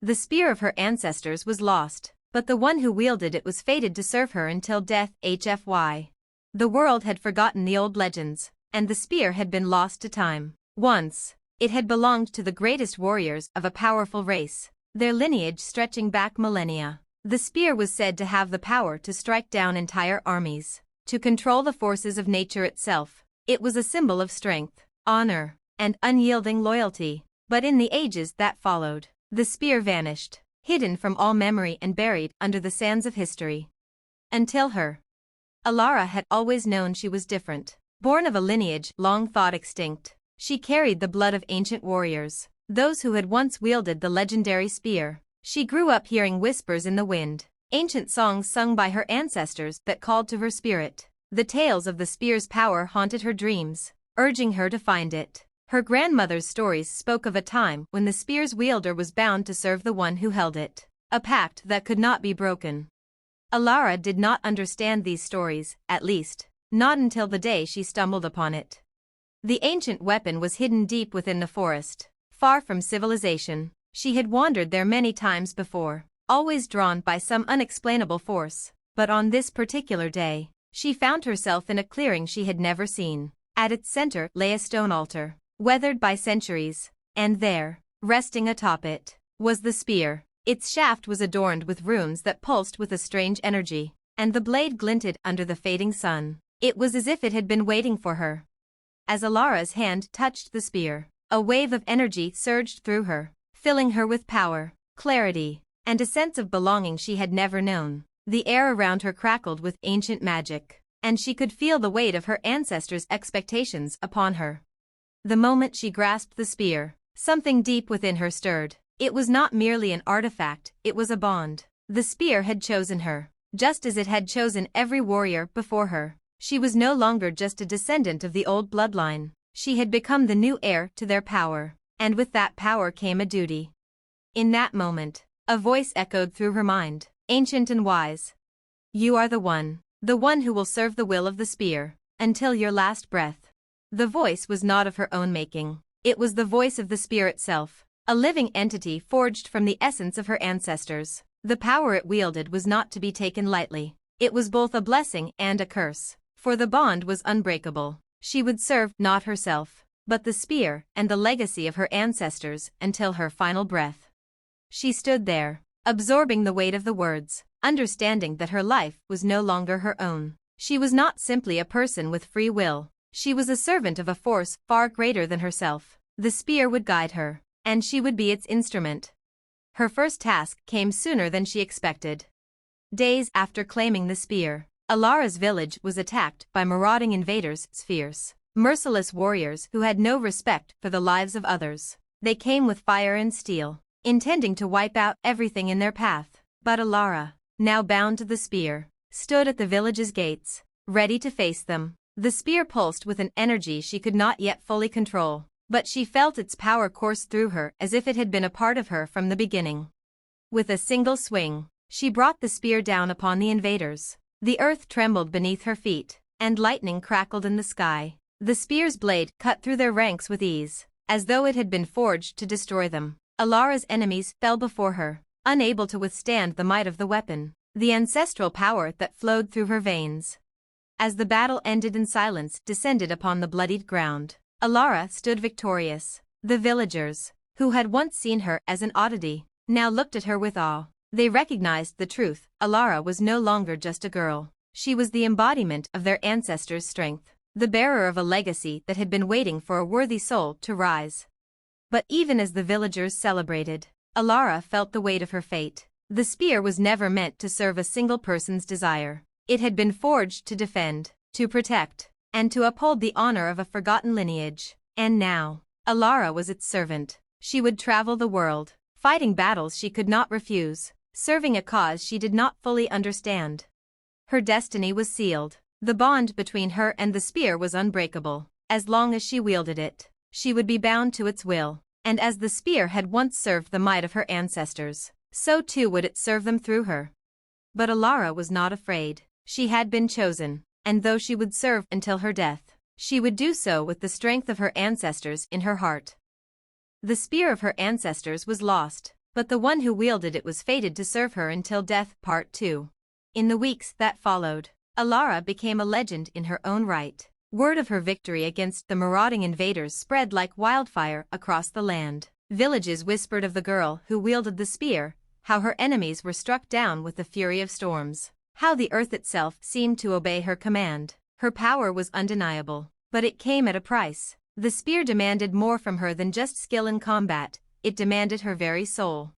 The spear of her ancestors was lost, but the one who wielded it was fated to serve her until death. HFY. The world had forgotten the old legends, and the spear had been lost to time. Once, it had belonged to the greatest warriors of a powerful race, their lineage stretching back millennia. The spear was said to have the power to strike down entire armies, to control the forces of nature itself. It was a symbol of strength, honor, and unyielding loyalty. But in the ages that followed, the spear vanished, hidden from all memory and buried under the sands of history. Until her. Alara had always known she was different. Born of a lineage long thought extinct, she carried the blood of ancient warriors, those who had once wielded the legendary spear. She grew up hearing whispers in the wind, ancient songs sung by her ancestors that called to her spirit. The tales of the spear's power haunted her dreams, urging her to find it. Her grandmother's stories spoke of a time when the spear's wielder was bound to serve the one who held it, a pact that could not be broken. Alara did not understand these stories, at least, not until the day she stumbled upon it. The ancient weapon was hidden deep within the forest, far from civilization. She had wandered there many times before, always drawn by some unexplainable force, but on this particular day, she found herself in a clearing she had never seen. At its center lay a stone altar, weathered by centuries, and there, resting atop it, was the spear. Its shaft was adorned with runes that pulsed with a strange energy, and the blade glinted under the fading sun. It was as if it had been waiting for her. As Alara's hand touched the spear, a wave of energy surged through her, filling her with power, clarity, and a sense of belonging she had never known. The air around her crackled with ancient magic, and she could feel the weight of her ancestors' expectations upon her. The moment she grasped the spear, something deep within her stirred. It was not merely an artifact, it was a bond. The spear had chosen her, just as it had chosen every warrior before her. She was no longer just a descendant of the old bloodline. She had become the new heir to their power, and with that power came a duty. In that moment, a voice echoed through her mind, ancient and wise. You are the one who will serve the will of the spear, until your last breath. The voice was not of her own making. It was the voice of the spear itself, a living entity forged from the essence of her ancestors. The power it wielded was not to be taken lightly. It was both a blessing and a curse, for the bond was unbreakable. She would serve not herself, but the spear and the legacy of her ancestors until her final breath. She stood there, absorbing the weight of the words, understanding that her life was no longer her own. She was not simply a person with free will. She was a servant of a force far greater than herself. The spear would guide her, and she would be its instrument. Her first task came sooner than she expected. Days after claiming the spear, Alara's village was attacked by marauding invaders, fierce, merciless warriors who had no respect for the lives of others. They came with fire and steel, intending to wipe out everything in their path. But Alara, now bound to the spear, stood at the village's gates, ready to face them. The spear pulsed with an energy she could not yet fully control, but she felt its power course through her as if it had been a part of her from the beginning. With a single swing, she brought the spear down upon the invaders. The earth trembled beneath her feet, and lightning crackled in the sky. The spear's blade cut through their ranks with ease, as though it had been forged to destroy them. Alara's enemies fell before her, unable to withstand the might of the weapon, the ancestral power that flowed through her veins. As the battle ended and silence descended upon the bloodied ground, Alara stood victorious. The villagers, who had once seen her as an oddity, now looked at her with awe. They recognized the truth. Alara was no longer just a girl. She was the embodiment of their ancestors' strength, the bearer of a legacy that had been waiting for a worthy soul to rise. But even as the villagers celebrated, Alara felt the weight of her fate. The spear was never meant to serve a single person's desire. It had been forged to defend, to protect, and to uphold the honor of a forgotten lineage. And now, Alara was its servant. She would travel the world, fighting battles she could not refuse, serving a cause she did not fully understand. Her destiny was sealed. The bond between her and the spear was unbreakable. As long as she wielded it, she would be bound to its will. And as the spear had once served the might of her ancestors, so too would it serve them through her. But Alara was not afraid. She had been chosen, and though she would serve until her death, she would do so with the strength of her ancestors in her heart. The spear of her ancestors was lost, but the one who wielded it was fated to serve her until death. Part 2. In the weeks that followed, Alara became a legend in her own right. Word of her victory against the marauding invaders spread like wildfire across the land. Villages whispered of the girl who wielded the spear, how her enemies were struck down with the fury of storms, how the earth itself seemed to obey her command. Her power was undeniable, but it came at a price. The spear demanded more from her than just skill in combat, it demanded her very soul.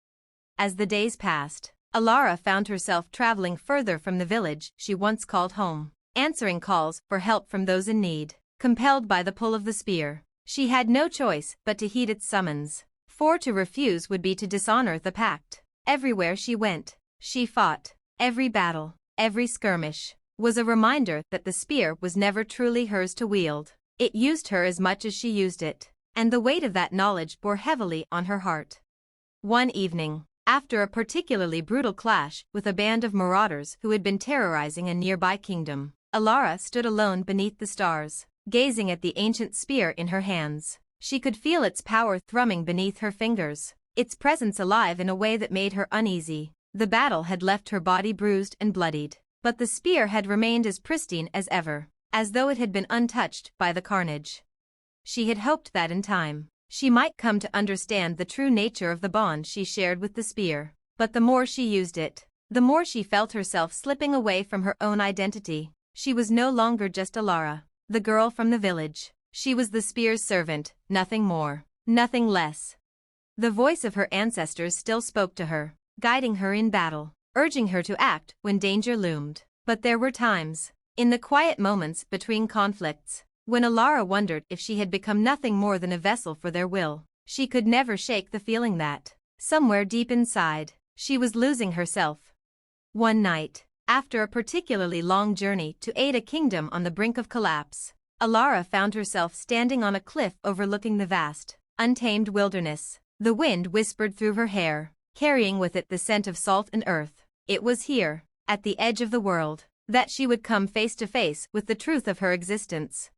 As the days passed, Alara found herself traveling further from the village she once called home, answering calls for help from those in need. Compelled by the pull of the spear, she had no choice but to heed its summons, for to refuse would be to dishonor the pact. Everywhere she went, she fought. Every battle, every skirmish, was a reminder that the spear was never truly hers to wield. It used her as much as she used it, and the weight of that knowledge bore heavily on her heart. One evening, after a particularly brutal clash with a band of marauders who had been terrorizing a nearby kingdom, Alara stood alone beneath the stars, gazing at the ancient spear in her hands. She could feel its power thrumming beneath her fingers, its presence alive in a way that made her uneasy. The battle had left her body bruised and bloodied, but the spear had remained as pristine as ever, as though it had been untouched by the carnage. She had hoped that in time, she might come to understand the true nature of the bond she shared with the spear, but the more she used it, the more she felt herself slipping away from her own identity. She was no longer just Alara, the girl from the village. She was the spear's servant, nothing more, nothing less. The voice of her ancestors still spoke to her, guiding her in battle, urging her to act when danger loomed. But there were times, in the quiet moments between conflicts, when Alara wondered if she had become nothing more than a vessel for their will. She could never shake the feeling that, somewhere deep inside, she was losing herself. One night, after a particularly long journey to aid a kingdom on the brink of collapse, Alara found herself standing on a cliff overlooking the vast, untamed wilderness. The wind whispered through her hair, carrying with it the scent of salt and earth. It was here, at the edge of the world, that she would come face to face with the truth of her existence.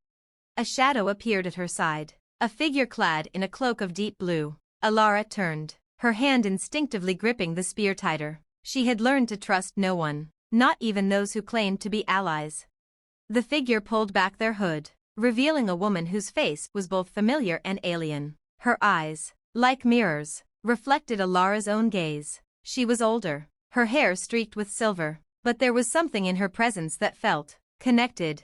A shadow appeared at her side, a figure clad in a cloak of deep blue. Alara turned, her hand instinctively gripping the spear tighter. She had learned to trust no one, not even those who claimed to be allies. The figure pulled back their hood, revealing a woman whose face was both familiar and alien. Her eyes, like mirrors, reflected Alara's own gaze. She was older, her hair streaked with silver, but there was something in her presence that felt connected.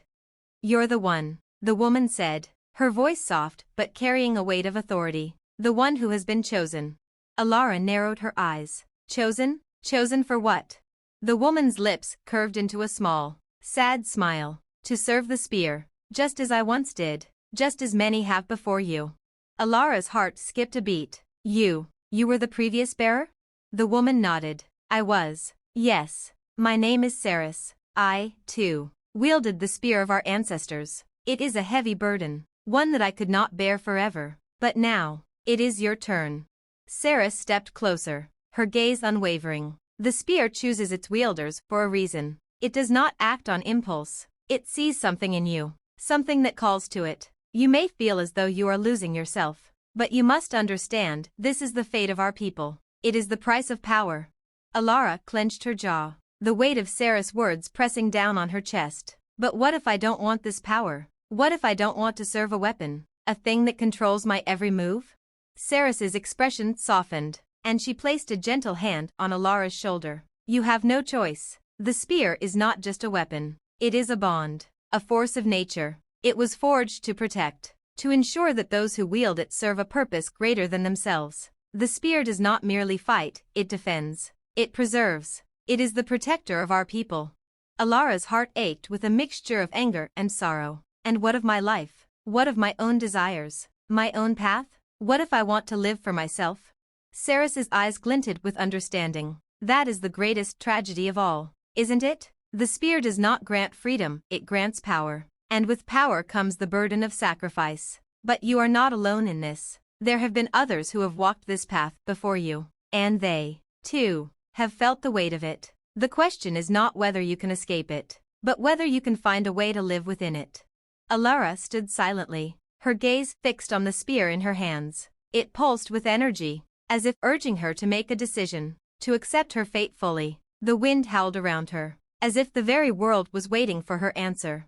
"You're the one," the woman said, her voice soft but carrying a weight of authority. "The one who has been chosen." Alara narrowed her eyes. Chosen? Chosen for what? The woman's lips curved into a small, sad smile. "To serve the spear, just as I once did, just as many have before you." Alara's heart skipped a beat. You were the previous bearer?" The woman nodded. "I was. Yes. My name is Saris. I, too, wielded the spear of our ancestors. It is a heavy burden, one that I could not bear forever. But now, it is your turn." Saris stepped closer, her gaze unwavering. "The spear chooses its wielders for a reason. It does not act on impulse. It sees something in you, something that calls to it. You may feel as though you are losing yourself, but you must understand, this is the fate of our people. It is the price of power." Alara clenched her jaw, the weight of Saris' words pressing down on her chest. "But what if I don't want this power? What if I don't want to serve a weapon, a thing that controls my every move?" Saris's expression softened, and she placed a gentle hand on Alara's shoulder. "You have no choice. The spear is not just a weapon. It is a bond, a force of nature. It was forged to protect, to ensure that those who wield it serve a purpose greater than themselves. The spear does not merely fight, it defends. It preserves. It is the protector of our people." Alara's heart ached with a mixture of anger and sorrow. "And what of my life? What of my own desires? My own path? What if I want to live for myself?" Saris's eyes glinted with understanding. "That is the greatest tragedy of all, isn't it? The spear does not grant freedom, it grants power. And with power comes the burden of sacrifice. But you are not alone in this. There have been others who have walked this path before you, and they, too, have felt the weight of it. The question is not whether you can escape it, but whether you can find a way to live within it." Alara stood silently, her gaze fixed on the spear in her hands. It pulsed with energy, as if urging her to make a decision, to accept her fate fully. The wind howled around her, as if the very world was waiting for her answer.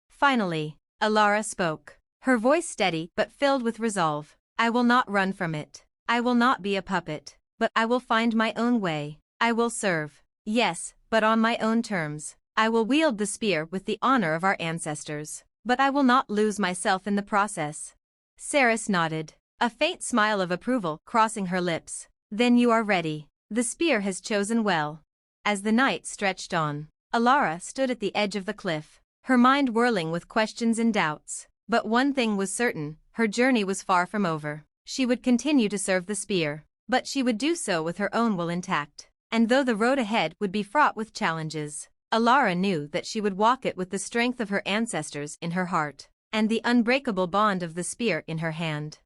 Finally, Alara spoke, her voice steady but filled with resolve. I will not run from it. I will not be a puppet, but I will find my own way. I will serve, yes, but on my own terms. I will wield the spear with the honor of our ancestors, but I will not lose myself in the process. Saris nodded, a faint smile of approval crossing her lips. Then you are ready. The spear has chosen well. As the night stretched on, Alara stood at the edge of the cliff, her mind whirling with questions and doubts. But one thing was certain, her journey was far from over. She would continue to serve the spear, but she would do so with her own will intact. And though the road ahead would be fraught with challenges, Alara knew that she would walk it with the strength of her ancestors in her heart, and the unbreakable bond of the spear in her hand.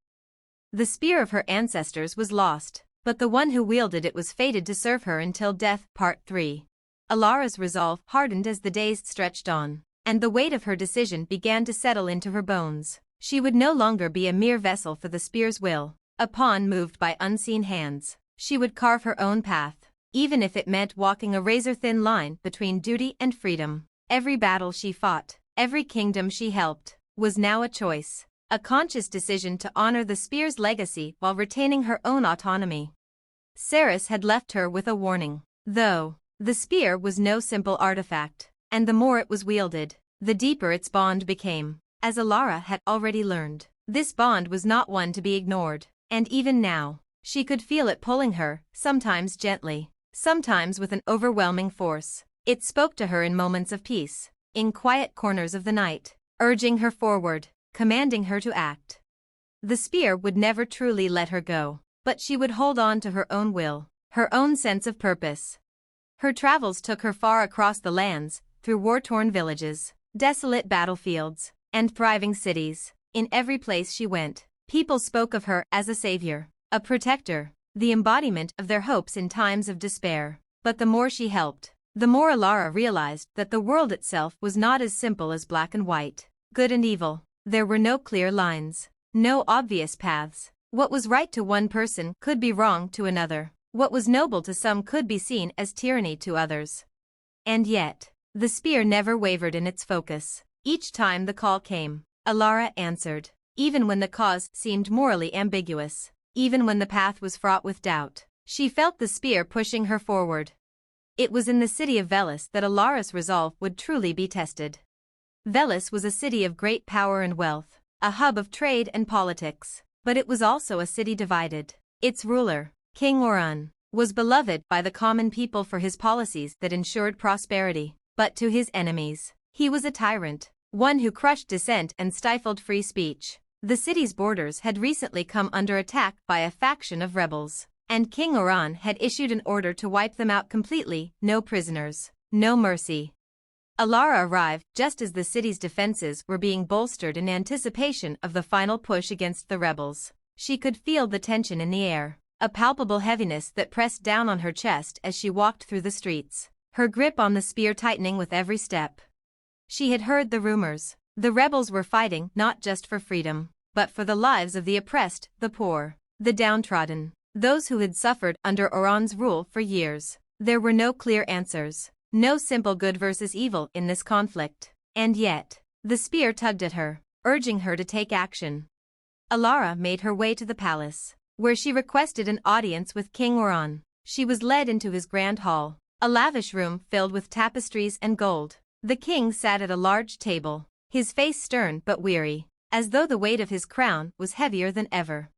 The spear of her ancestors was lost, but the one who wielded it was fated to serve her until death. Part 3. Alara's resolve hardened as the days stretched on, and the weight of her decision began to settle into her bones. She would no longer be a mere vessel for the spear's will, a pawn moved by unseen hands. She would carve her own path, even if it meant walking a razor-thin line between duty and freedom. Every battle she fought, every kingdom she helped, was now a choice, a conscious decision to honor the spear's legacy while retaining her own autonomy. Saris had left her with a warning, though. The spear was no simple artifact, and the more it was wielded, the deeper its bond became. As Alara had already learned, this bond was not one to be ignored, and even now, she could feel it pulling her, sometimes gently, sometimes with an overwhelming force. It spoke to her in moments of peace, in quiet corners of the night, urging her forward, commanding her to act. The spear would never truly let her go, but she would hold on to her own will, her own sense of purpose. Her travels took her far across the lands, through war-torn villages, desolate battlefields, and thriving cities. In every place she went, people spoke of her as a savior, a protector, the embodiment of their hopes in times of despair. But the more she helped, the more Alara realized that the world itself was not as simple as black and white, good and evil. There were no clear lines, no obvious paths. What was right to one person could be wrong to another. What was noble to some could be seen as tyranny to others. And yet, the spear never wavered in its focus. Each time the call came, Alara answered, even when the cause seemed morally ambiguous, even when the path was fraught with doubt. She felt the spear pushing her forward. It was in the city of Velis that Alara's resolve would truly be tested. Velis was a city of great power and wealth, a hub of trade and politics, but it was also a city divided. Its ruler, King Oran, was beloved by the common people for his policies that ensured prosperity, but to his enemies, he was a tyrant, one who crushed dissent and stifled free speech. The city's borders had recently come under attack by a faction of rebels, and King Oran had issued an order to wipe them out completely. No prisoners, no mercy. Alara arrived just as the city's defenses were being bolstered in anticipation of the final push against the rebels. She could feel the tension in the air, a palpable heaviness that pressed down on her chest as she walked through the streets, her grip on the spear tightening with every step. She had heard the rumors. The rebels were fighting not just for freedom, but for the lives of the oppressed, the poor, the downtrodden, those who had suffered under Oran's rule for years. There were no clear answers, no simple good versus evil in this conflict. And yet, the spear tugged at her, urging her to take action. Alara made her way to the palace, where she requested an audience with King Oran. She was led into his grand hall, a lavish room filled with tapestries and gold. The king sat at a large table, his face stern but weary, as though the weight of his crown was heavier than ever.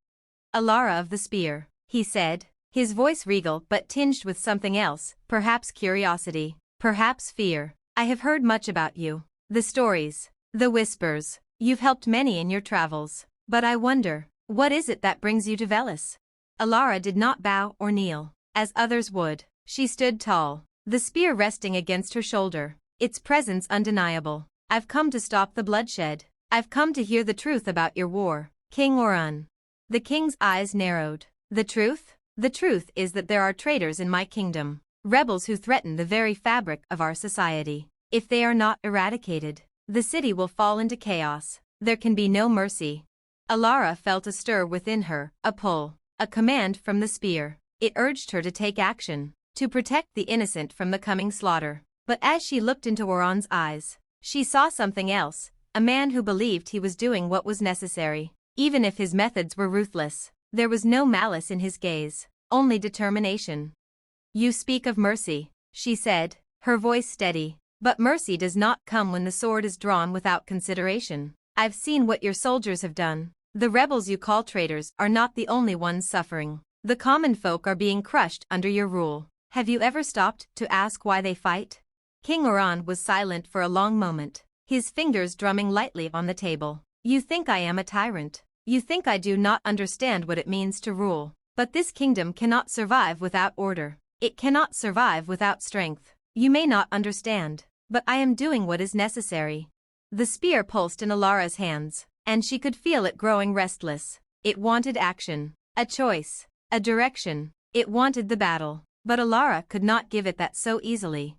Alara of the spear, he said, his voice regal but tinged with something else, perhaps curiosity, perhaps fear. I have heard much about you. The stories, the whispers. You've helped many in your travels. But I wonder, what is it that brings you to Velis? Alara did not bow or kneel, as others would. She stood tall, the spear resting against her shoulder, its presence undeniable. I've come to stop the bloodshed. I've come to hear the truth about your war, King Oran. The king's eyes narrowed. The truth? The truth is that there are traitors in my kingdom, rebels who threaten the very fabric of our society. If they are not eradicated, the city will fall into chaos. There can be no mercy. Alara felt a stir within her, a pull, a command from the spear. It urged her to take action, to protect the innocent from the coming slaughter. But as she looked into Oron's eyes, she saw something else, a man who believed he was doing what was necessary. Even if his methods were ruthless, there was no malice in his gaze, only determination. "You speak of mercy," she said, her voice steady. "But mercy does not come when the sword is drawn without consideration. I've seen what your soldiers have done. The rebels you call traitors are not the only ones suffering. The common folk are being crushed under your rule. Have you ever stopped to ask why they fight?" King Oron was silent for a long moment, his fingers drumming lightly on the table. "You think I am a tyrant. You think I do not understand what it means to rule. But this kingdom cannot survive without order. It cannot survive without strength. You may not understand, but I am doing what is necessary." The spear pulsed in Alara's hands, and she could feel it growing restless. It wanted action, a choice, a direction. It wanted the battle, but Alara could not give it that so easily.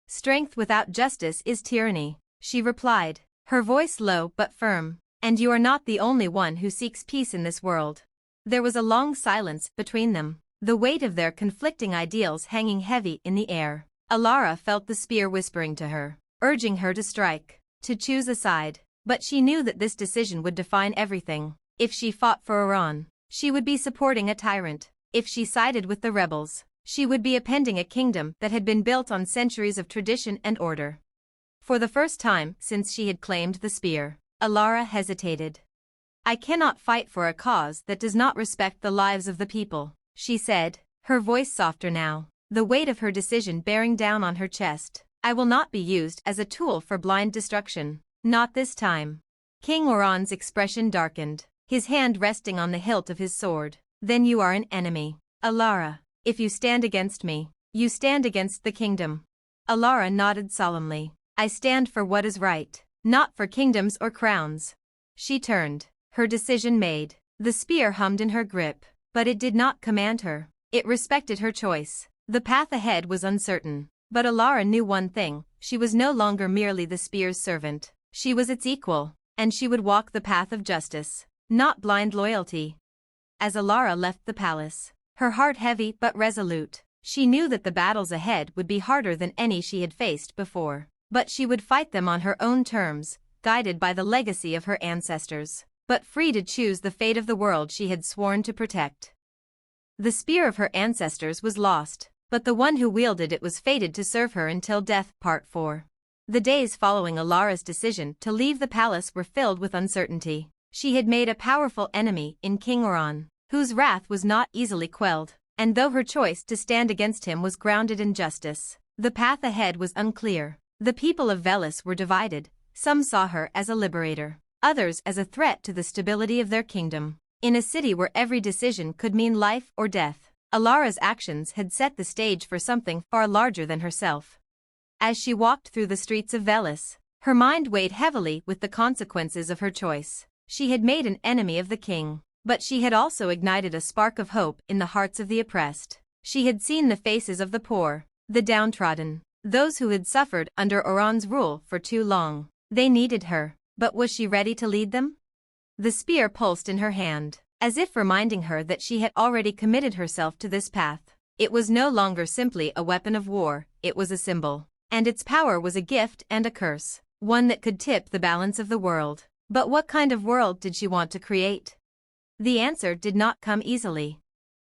"Strength without justice is tyranny," she replied, her voice low but firm. "And you are not the only one who seeks peace in this world." There was a long silence between them, the weight of their conflicting ideals hanging heavy in the air. Alara felt the spear whispering to her, urging her to strike, to choose a side. But she knew that this decision would define everything. If she fought for Oron, she would be supporting a tyrant. If she sided with the rebels, she would be upending a kingdom that had been built on centuries of tradition and order. For the first time since she had claimed the spear, Alara hesitated. "I cannot fight for a cause that does not respect the lives of the people," she said, her voice softer now, the weight of her decision bearing down on her chest. "I will not be used as a tool for blind destruction. Not this time." King Oron's expression darkened, his hand resting on the hilt of his sword. "Then you are an enemy, Alara. If you stand against me, you stand against the kingdom." Alara nodded solemnly. "I stand for what is right, not for kingdoms or crowns." She turned, her decision made. The spear hummed in her grip, but it did not command her. It respected her choice. The path ahead was uncertain, but Alara knew one thing: she was no longer merely the spear's servant. She was its equal, and she would walk the path of justice, not blind loyalty. As Alara left the palace, her heart heavy but resolute, she knew that the battles ahead would be harder than any she had faced before. But she would fight them on her own terms, guided by the legacy of her ancestors, but free to choose the fate of the world she had sworn to protect. The spear of her ancestors was lost, but the one who wielded it was fated to serve her until death. Part 4. The days following Alara's decision to leave the palace were filled with uncertainty. She had made a powerful enemy in King Oron, whose wrath was not easily quelled, and though her choice to stand against him was grounded in justice, the path ahead was unclear. The people of Velis were divided. Some saw her as a liberator, others as a threat to the stability of their kingdom. In a city where every decision could mean life or death, Alara's actions had set the stage for something far larger than herself. As she walked through the streets of Velis, her mind weighed heavily with the consequences of her choice. She had made an enemy of the king, but she had also ignited a spark of hope in the hearts of the oppressed. She had seen the faces of the poor, the downtrodden, those who had suffered under Oron's rule for too long. They needed her, but was she ready to lead them? The spear pulsed in her hand, as if reminding her that she had already committed herself to this path. It was no longer simply a weapon of war, it was a symbol. And its power was a gift and a curse, one that could tip the balance of the world. But what kind of world did she want to create? The answer did not come easily.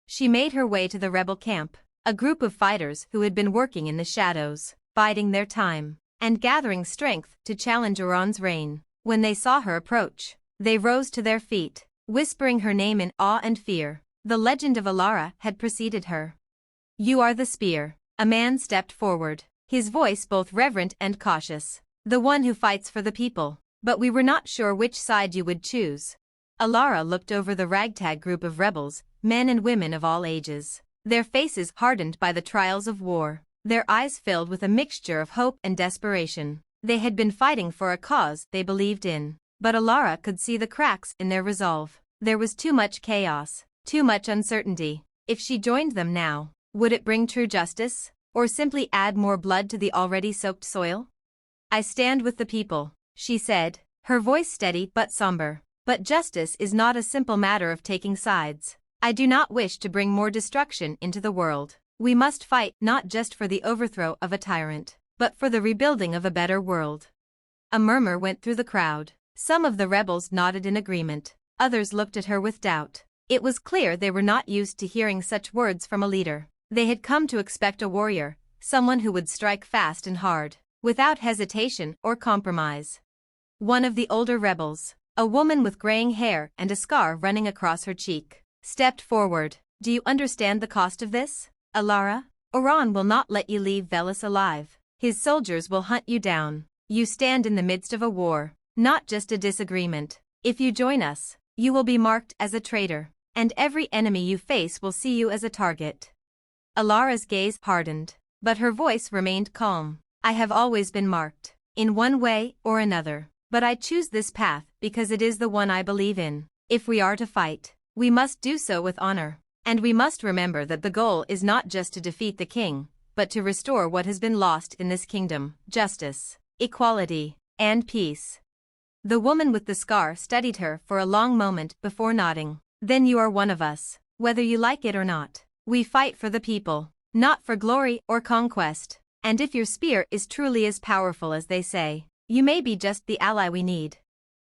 She made her way to the rebel camp, a group of fighters who had been working in the shadows, biding their time, and gathering strength to challenge Oron's reign. When they saw her approach, they rose to their feet, whispering her name in awe and fear. The legend of Alara had preceded her. "You are the spear." A man stepped forward, his voice both reverent and cautious. "The one who fights for the people. But we were not sure which side you would choose." Alara looked over the ragtag group of rebels, men and women of all ages, their faces hardened by the trials of war, their eyes filled with a mixture of hope and desperation. They had been fighting for a cause they believed in, but Alara could see the cracks in their resolve. There was too much chaos, too much uncertainty. If she joined them now, would it bring true justice, or simply add more blood to the already soaked soil? "I stand with the people," she said, her voice steady but somber. "But justice is not a simple matter of taking sides. I do not wish to bring more destruction into the world. We must fight not just for the overthrow of a tyrant, but for the rebuilding of a better world." A murmur went through the crowd. Some of the rebels nodded in agreement. Others looked at her with doubt. It was clear they were not used to hearing such words from a leader. They had come to expect a warrior, someone who would strike fast and hard, without hesitation or compromise. One of the older rebels, a woman with graying hair and a scar running across her cheek, stepped forward. "Do you understand the cost of this, Alara? Oran will not let you leave Velis alive. His soldiers will hunt you down. You stand in the midst of a war, not just a disagreement. If you join us, you will be marked as a traitor, and every enemy you face will see you as a target." Alara's gaze hardened, but her voice remained calm. "I have always been marked, in one way or another, but I choose this path because it is the one I believe in. If we are to fight, we must do so with honor, and we must remember that the goal is not just to defeat the king, but to restore what has been lost in this kingdom: justice, equality, and peace." The woman with the scar studied her for a long moment before nodding. "Then you are one of us, whether you like it or not. We fight for the people, not for glory or conquest. And if your spear is truly as powerful as they say, you may be just the ally we need."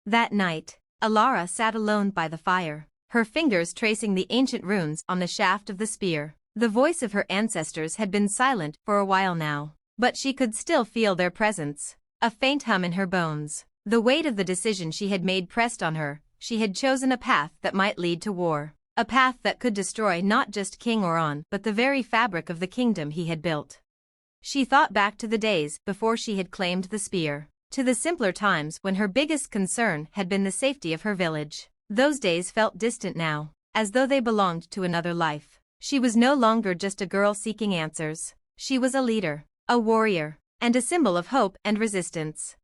That night, Alara sat alone by the fire, her fingers tracing the ancient runes on the shaft of the spear. The voice of her ancestors had been silent for a while now, but she could still feel their presence, a faint hum in her bones. The weight of the decision she had made pressed on her. She had chosen a path that might lead to war, a path that could destroy not just King Oran but the very fabric of the kingdom he had built. She thought back to the days before she had claimed the spear, to the simpler times when her biggest concern had been the safety of her village. Those days felt distant now, as though they belonged to another life. She was no longer just a girl seeking answers. She was a leader, a warrior, and a symbol of hope and resistance.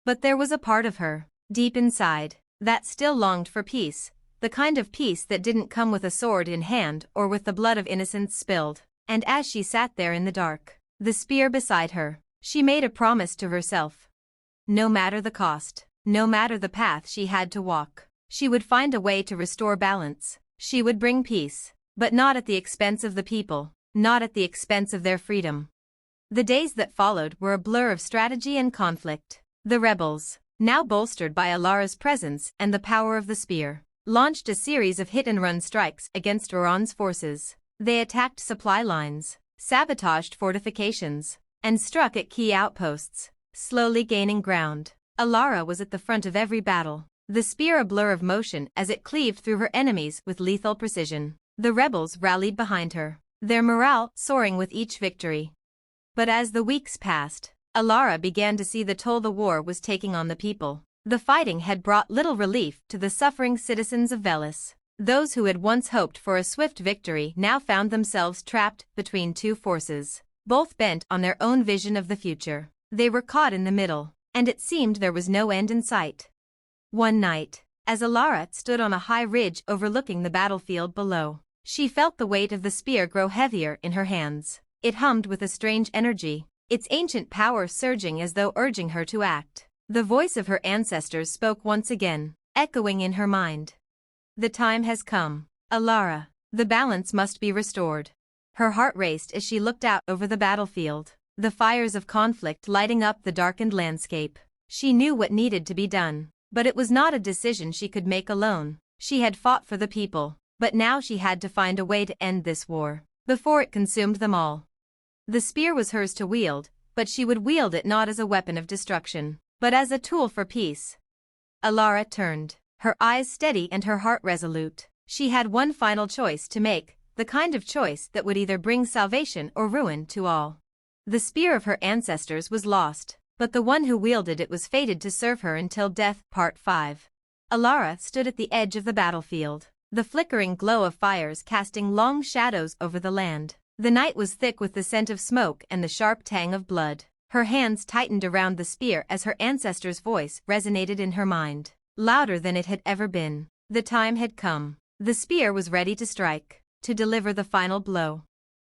But there was a part of her, deep inside, that still longed for peace, the kind of peace that didn't come with a sword in hand or with the blood of innocents spilled. And as she sat there in the dark, the spear beside her, she made a promise to herself. No matter the cost, no matter the path she had to walk, she would find a way to restore balance. She would bring peace, but not at the expense of the people, not at the expense of their freedom. The days that followed were a blur of strategy and conflict. The rebels, now bolstered by Alara's presence and the power of the spear, launched a series of hit-and-run strikes against Oran's forces. They attacked supply lines, sabotaged fortifications, and struck at key outposts, slowly gaining ground. Alara was at the front of every battle, the spear a blur of motion as it cleaved through her enemies with lethal precision. The rebels rallied behind her, their morale soaring with each victory. But as the weeks passed, Alara began to see the toll the war was taking on the people. The fighting had brought little relief to the suffering citizens of Velis. Those who had once hoped for a swift victory now found themselves trapped between two forces, both bent on their own vision of the future. They were caught in the middle, and it seemed there was no end in sight. One night, as Alara stood on a high ridge overlooking the battlefield below, she felt the weight of the spear grow heavier in her hands. It hummed with a strange energy, its ancient power surging as though urging her to act. The voice of her ancestors spoke once again, echoing in her mind. "The time has come, Alara. The balance must be restored." Her heart raced as she looked out over the battlefield, the fires of conflict lighting up the darkened landscape. She knew what needed to be done, but it was not a decision she could make alone. She had fought for the people, but now she had to find a way to end this war, before it consumed them all. The spear was hers to wield, but she would wield it not as a weapon of destruction, but as a tool for peace. Alara turned, her eyes steady and her heart resolute. She had one final choice to make, the kind of choice that would either bring salvation or ruin to all. The spear of her ancestors was lost, but the one who wielded it was fated to serve her until death. Part 5. Alara stood at the edge of the battlefield, the flickering glow of fires casting long shadows over the land. The night was thick with the scent of smoke and the sharp tang of blood. Her hands tightened around the spear as her ancestor's voice resonated in her mind, louder than it had ever been. The time had come. The spear was ready to strike, to deliver the final blow.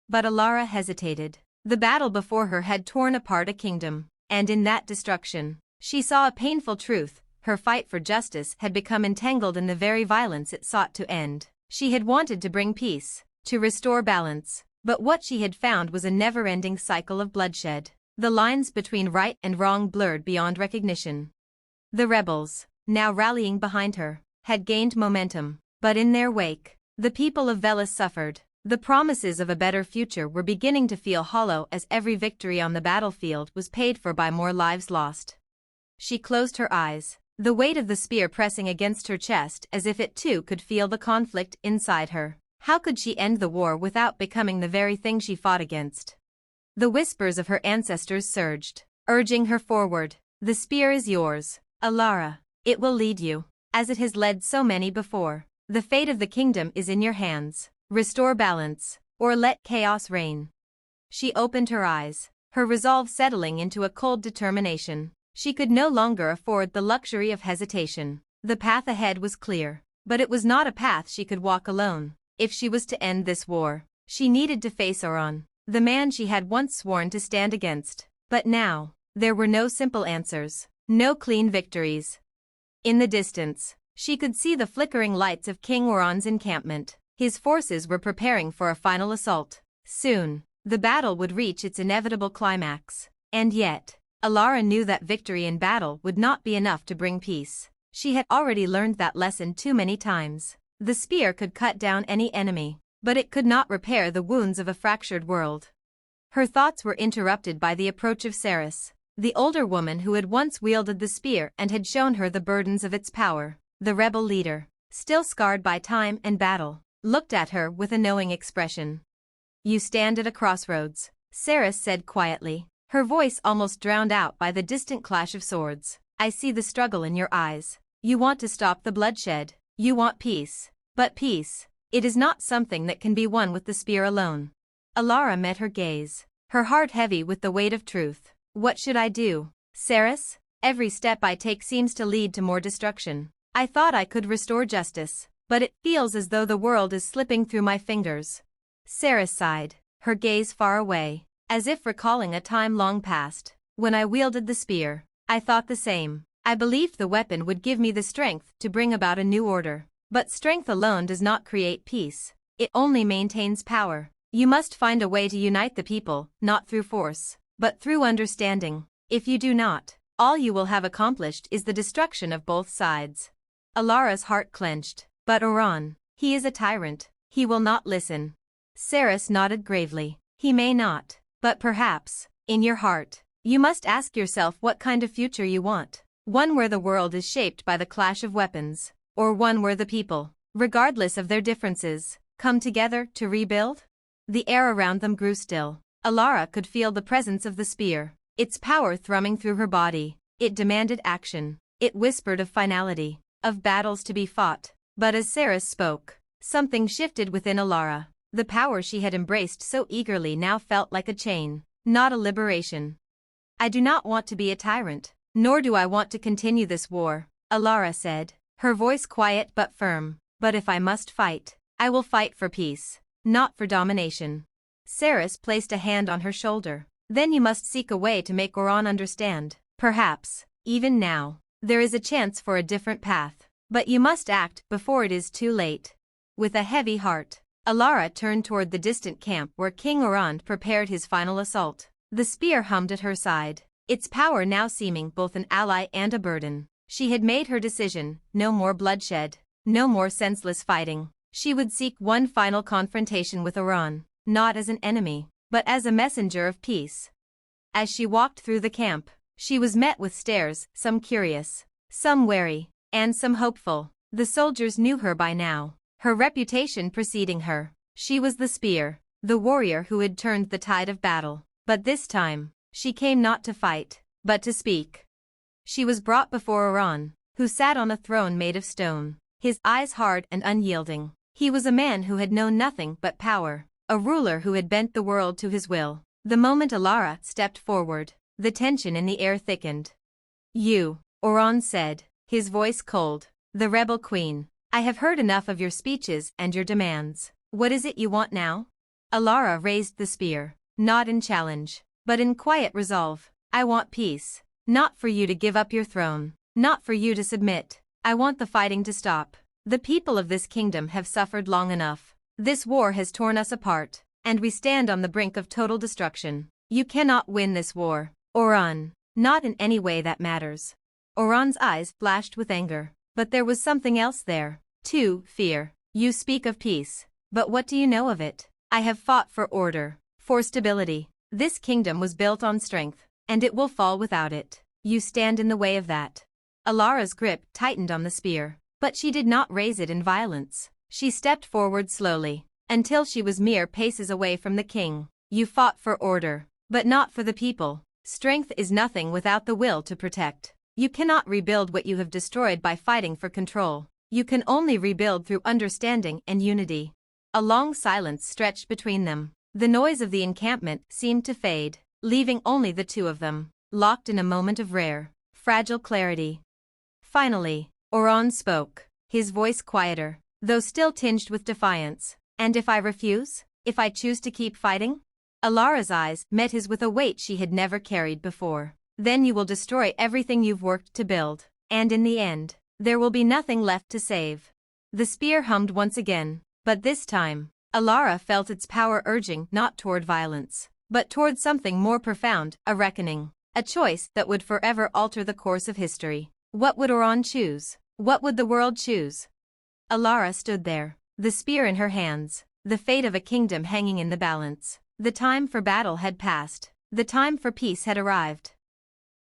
But Alara hesitated. The battle before her had torn apart a kingdom, and in that destruction, she saw a painful truth: her fight for justice had become entangled in the very violence it sought to end. She had wanted to bring peace, to restore balance, but what she had found was a never-ending cycle of bloodshed. The lines between right and wrong blurred beyond recognition. The rebels, now rallying behind her, had gained momentum, but in their wake, the people of Veles suffered. The promises of a better future were beginning to feel hollow as every victory on the battlefield was paid for by more lives lost. She closed her eyes, the weight of the spear pressing against her chest as if it too could feel the conflict inside her. How could she end the war without becoming the very thing she fought against? The whispers of her ancestors surged, urging her forward. The spear is yours, Alara. It will lead you, as it has led so many before. The fate of the kingdom is in your hands. Restore balance, or let chaos reign. She opened her eyes, her resolve settling into a cold determination. She could no longer afford the luxury of hesitation. The path ahead was clear, but it was not a path she could walk alone. If she was to end this war, she needed to face Oran, the man she had once sworn to stand against. But now, there were no simple answers, no clean victories. In the distance, she could see the flickering lights of King Oran's encampment. His forces were preparing for a final assault. Soon, the battle would reach its inevitable climax. And yet, Alara knew that victory in battle would not be enough to bring peace. She had already learned that lesson too many times. The spear could cut down any enemy, but it could not repair the wounds of a fractured world. Her thoughts were interrupted by the approach of Saris, the older woman who had once wielded the spear and had shown her the burdens of its power. The rebel leader, still scarred by time and battle, looked at her with a knowing expression. You stand at a crossroads, Saris said quietly, her voice almost drowned out by the distant clash of swords. I see the struggle in your eyes. You want to stop the bloodshed. You want peace. But peace, it is not something that can be won with the spear alone. Alara met her gaze, her heart heavy with the weight of truth. What should I do, Saris? Every step I take seems to lead to more destruction. I thought I could restore justice, but it feels as though the world is slipping through my fingers. Saris sighed, her gaze far away, as if recalling a time long past. When I wielded the spear, I thought the same. I believed the weapon would give me the strength to bring about a new order. But strength alone does not create peace. It only maintains power. You must find a way to unite the people, not through force, but through understanding. If you do not, all you will have accomplished is the destruction of both sides. Alara's heart clenched. But Oran, he is a tyrant. He will not listen. Saris nodded gravely. He may not, but perhaps, in your heart, you must ask yourself what kind of future you want. One where the world is shaped by the clash of weapons, or one where the people, regardless of their differences, come together to rebuild? The air around them grew still. Alara could feel the presence of the spear, its power thrumming through her body. It demanded action. It whispered of finality, of battles to be fought. But as Saris spoke, something shifted within Alara. The power she had embraced so eagerly now felt like a chain, not a liberation. I do not want to be a tyrant, nor do I want to continue this war, Alara said, her voice quiet but firm. But if I must fight, I will fight for peace, not for domination. Saris placed a hand on her shoulder. Then you must seek a way to make Oran understand. Perhaps, even now, there is a chance for a different path. But you must act before it is too late. With a heavy heart, Alara turned toward the distant camp where King Oran prepared his final assault. The spear hummed at her side, its power now seeming both an ally and a burden. She had made her decision, no more bloodshed, no more senseless fighting. She would seek one final confrontation with Oran, not as an enemy, but as a messenger of peace. As she walked through the camp, she was met with stares, some curious, some wary, and some hopeful. The soldiers knew her by now, her reputation preceding her. She was the spear, the warrior who had turned the tide of battle. But this time, she came not to fight, but to speak. She was brought before Oran, who sat on a throne made of stone, his eyes hard and unyielding. He was a man who had known nothing but power, a ruler who had bent the world to his will. The moment Alara stepped forward, the tension in the air thickened. You, Oran said, his voice cold, the rebel queen. I have heard enough of your speeches and your demands. What is it you want now? Alara raised the spear, not in challenge, but in quiet resolve. I want peace. Not for you to give up your throne, not for you to submit. I want the fighting to stop. The people of this kingdom have suffered long enough. This war has torn us apart, and we stand on the brink of total destruction. You cannot win this war, Oran. Not in any way that matters. Oran's eyes flashed with anger, but there was something else there, too, fear. You speak of peace, but what do you know of it? I have fought for order, for stability. This kingdom was built on strength, and it will fall without it. You stand in the way of that. Alara's grip tightened on the spear, but she did not raise it in violence. She stepped forward slowly, until she was mere paces away from the king. You fought for order, but not for the people. Strength is nothing without the will to protect. You cannot rebuild what you have destroyed by fighting for control. You can only rebuild through understanding and unity. A long silence stretched between them. The noise of the encampment seemed to fade, leaving only the two of them, locked in a moment of rare, fragile clarity. Finally, Oran spoke, his voice quieter, though still tinged with defiance. And if I refuse? If I choose to keep fighting? Alara's eyes met his with a weight she had never carried before. Then you will destroy everything you've worked to build, and in the end, there will be nothing left to save. The spear hummed once again, but this time, Alara felt its power urging not toward violence, but toward something more profound, a reckoning, a choice that would forever alter the course of history. What would Oran choose? What would the world choose? Alara stood there, the spear in her hands, the fate of a kingdom hanging in the balance. The time for battle had passed. The time for peace had arrived.